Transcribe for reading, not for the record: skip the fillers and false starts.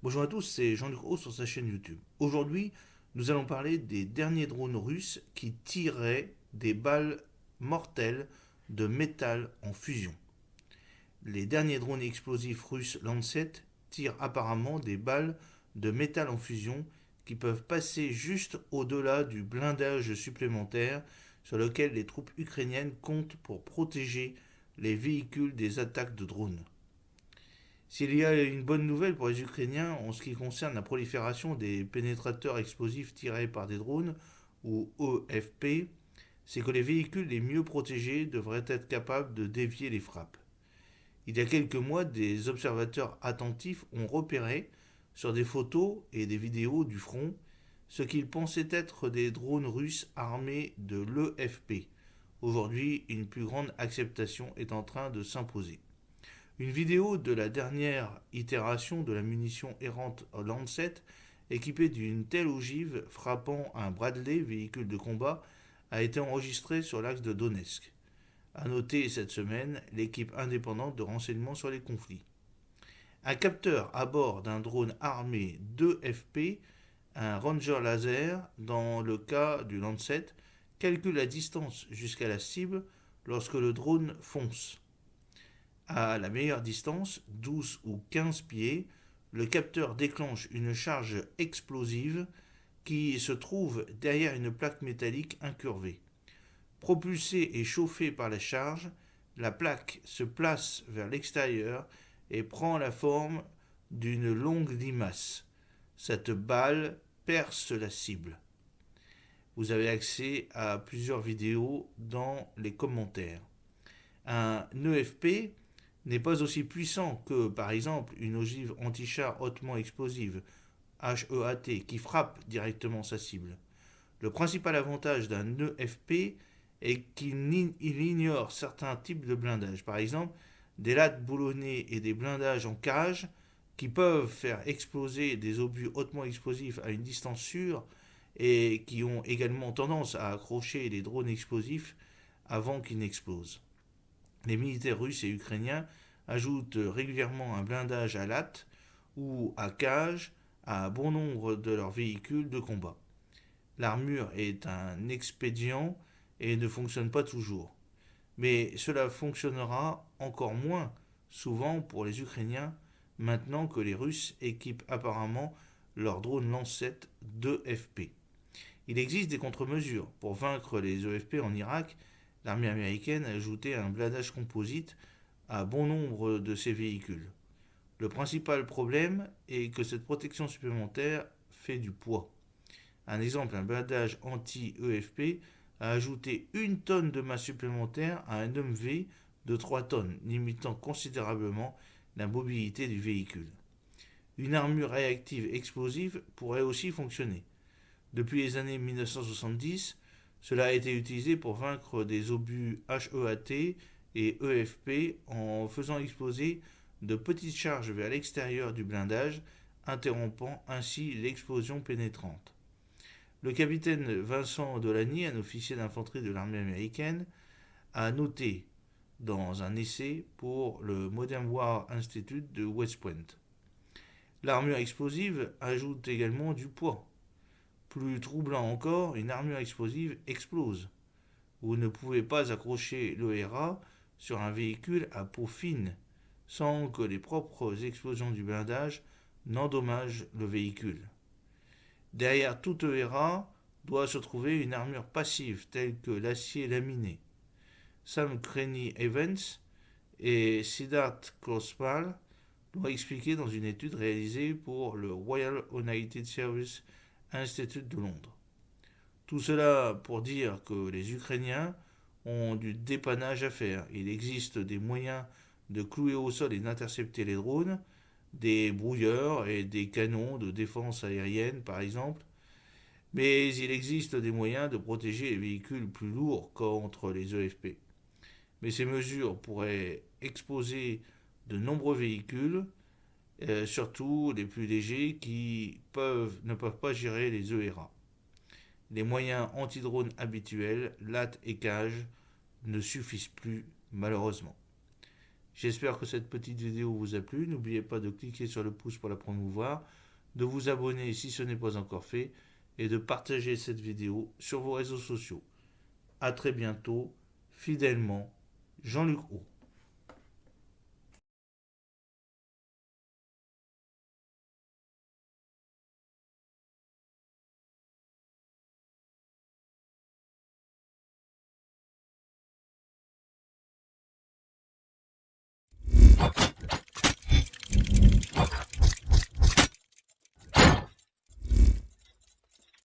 Bonjour à tous, c'est Jean-Luc Roux sur sa chaîne YouTube. Aujourd'hui, nous allons parler des derniers drones russes qui tiraient des balles mortelles de métal en fusion. Les derniers drones explosifs russes Lancet tirent apparemment des balles de métal en fusion qui peuvent passer juste au-delà du blindage supplémentaire sur lequel les troupes ukrainiennes comptent pour protéger les véhicules des attaques de drones. S'il y a une bonne nouvelle pour les Ukrainiens en ce qui concerne la prolifération des pénétrateurs explosifs tirés par des drones, ou EFP, c'est que les véhicules les mieux protégés devraient être capables de dévier les frappes. Il y a quelques mois, des observateurs attentifs ont repéré, sur des photos et des vidéos du front, ce qu'ils pensaient être des drones russes armés de l'EFP. Aujourd'hui, une plus grande acceptation est en train de s'imposer. Une vidéo de la dernière itération de la munition errante Lancet, équipée d'une telle ogive frappant un Bradley, véhicule de combat, a été enregistrée sur l'axe de Donetsk. A noter cette semaine l'équipe indépendante de renseignement sur les conflits. Un capteur à bord d'un drone armé d'EFP, un Ranger laser, dans le cas du Lancet, calcule la distance jusqu'à la cible lorsque le drone fonce. À la meilleure distance, 12 ou 15 pieds, le capteur déclenche une charge explosive qui se trouve derrière une plaque métallique incurvée. Propulsée et chauffée par la charge, la plaque se place vers l'extérieur et prend la forme d'une longue limace. Cette balle perce la cible. Vous avez accès à plusieurs vidéos dans les commentaires. Un EFP n'est pas aussi puissant que, par exemple, une ogive anti-char hautement explosive, HEAT, qui frappe directement sa cible. Le principal avantage d'un EFP est qu'il ignore certains types de blindage. Par exemple, des lattes boulonnées et des blindages en cage qui peuvent faire exploser des obus hautement explosifs à une distance sûre et qui ont également tendance à accrocher les drones explosifs avant qu'ils n'explosent. Les militaires russes et ukrainiens ajoutent régulièrement un blindage à latte ou à cage à bon nombre de leurs véhicules de combat. L'armure est un expédient et ne fonctionne pas toujours. Mais cela fonctionnera encore moins souvent pour les Ukrainiens maintenant que les Russes équipent apparemment leurs drones Lancet d'EFP. Il existe des contre-mesures. Pour vaincre les EFP en Irak, l'armée américaine a ajouté un blindage composite à bon nombre de ses véhicules. Le principal problème est que cette protection supplémentaire fait du poids. Un exemple, un blindage anti-EFP a ajouté 1 tonne de masse supplémentaire à un MV de 3 tonnes, limitant considérablement la mobilité du véhicule. Une armure réactive explosive pourrait aussi fonctionner. Depuis les années 1970, cela a été utilisé pour vaincre des obus HEAT et EFP en faisant exploser de petites charges vers l'extérieur du blindage, interrompant ainsi l'explosion pénétrante. Le capitaine Vincent Dolany, un officier d'infanterie de l'armée américaine, a noté dans un essai pour le Modern War Institute de West Point. L'armure explosive ajoute également du poids. Plus troublant encore, une armure explosive explose. Vous ne pouvez pas accrocher l'ERA sur un véhicule à peau fine sans que les propres explosions du blindage n'endommagent le véhicule. Derrière toute ERA doit se trouver une armure passive telle que l'acier laminé. Sam Craney Evans et Siddharth Kospal l'ont expliqué dans une étude réalisée pour le Royal United Service Institute de Londres. Tout cela pour dire que les Ukrainiens ont du dépannage à faire. Il existe des moyens de clouer au sol et d'intercepter les drones, des brouilleurs et des canons de défense aérienne par exemple, mais il existe des moyens de protéger les véhicules plus lourds contre les EFP. Mais ces mesures pourraient exposer de nombreux véhicules, surtout les plus légers qui ne peuvent pas gérer les ERA. Les moyens anti-drones habituels, lattes et cages, ne suffisent plus malheureusement. J'espère que cette petite vidéo vous a plu. N'oubliez pas de cliquer sur le pouce pour la promouvoir, de vous abonner si ce n'est pas encore fait et de partager cette vidéo sur vos réseaux sociaux. A très bientôt, fidèlement, Jean-Luc Roux.